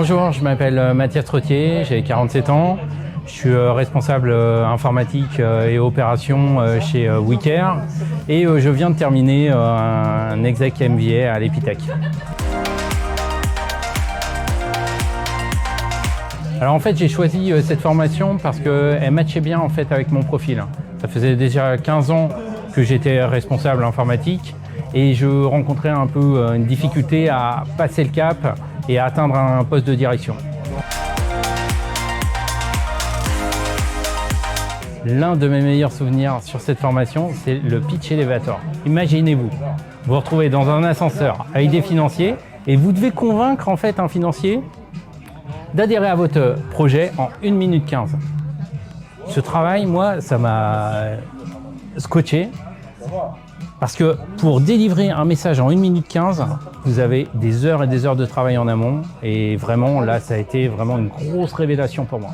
Bonjour, je m'appelle Mathias Trottier, j'ai 47 ans. Je suis responsable informatique et opération chez WeCare et je viens de terminer un exec MBA à l'Epitech. Alors en fait, j'ai choisi cette formation parce qu'elle matchait bien en fait avec mon profil. Ça faisait déjà 15 ans que j'étais responsable informatique et je rencontrais un peu une difficulté à passer le cap et à atteindre un poste de direction. L'un de mes meilleurs souvenirs sur cette formation, c'est le pitch elevator. Imaginez-vous, vous vous retrouvez dans un ascenseur avec des financiers et vous devez convaincre en fait un financier d'adhérer à votre projet en 1 minute 15. Ce travail, moi, ça m'a scotché parce que pour délivrer un message en 1 minute 15, vous avez des heures et des heures de travail en amont et vraiment, là, ça a été vraiment une grosse révélation pour moi.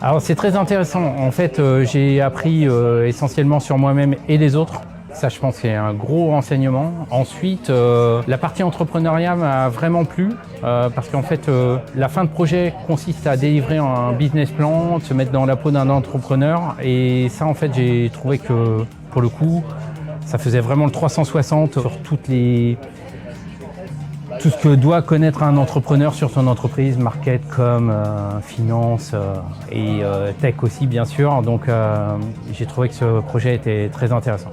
Alors c'est très intéressant, en fait j'ai appris essentiellement sur moi-même et les autres. Ça je pense c'est un gros renseignement. Ensuite la partie entrepreneuriat m'a vraiment plu parce qu'en fait la fin de projet consiste à délivrer un business plan, se mettre dans la peau d'un entrepreneur et ça en fait j'ai trouvé que pour le coup ça faisait vraiment le 360 sur tout ce que doit connaître un entrepreneur sur son entreprise, market, com, finance et tech aussi bien sûr. Donc j'ai trouvé que ce projet était très intéressant.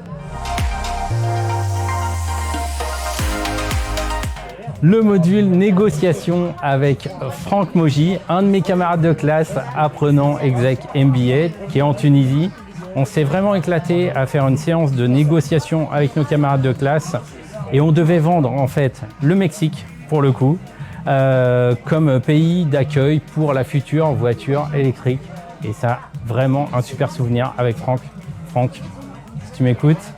Le module négociation avec Franck Moji, un de mes camarades de classe apprenant exec MBA qui est en Tunisie. On s'est vraiment éclaté à faire une séance de négociation avec nos camarades de classe. Et on devait vendre en fait le Mexique, pour le coup, comme pays d'accueil pour la future voiture électrique. Et ça, vraiment un super souvenir avec Franck. Franck, si tu m'écoutes.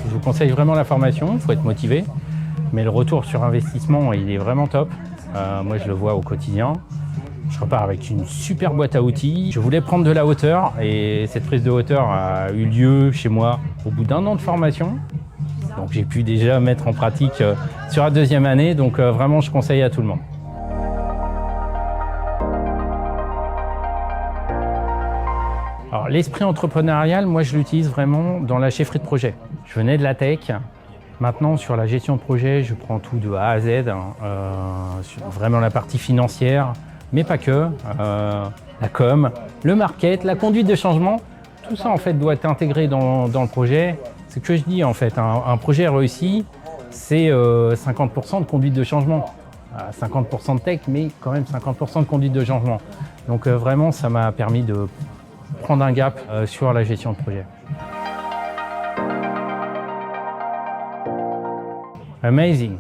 Je vous conseille vraiment la formation, il faut être motivé. Mais le retour sur investissement, il est vraiment top. Moi, je le vois au quotidien. Je repars avec une super boîte à outils. Je voulais prendre de la hauteur et cette prise de hauteur a eu lieu chez moi au bout d'1 an de formation. Donc j'ai pu déjà mettre en pratique sur la 2e année. Donc vraiment, je conseille à tout le monde. Alors l'esprit entrepreneurial, moi je l'utilise vraiment dans la chefferie de projet. Je venais de la tech. Maintenant, sur la gestion de projet, je prends tout de A à Z, sur vraiment la partie financière, mais pas que, la com, le market, la conduite de changement, tout ça en fait doit être intégré dans le projet. C'est ce que je dis en fait, un projet réussi, c'est 50% de conduite de changement. 50% de tech, mais quand même 50% de conduite de changement. Donc vraiment, ça m'a permis de prendre un gap sur la gestion de projet. Amazing.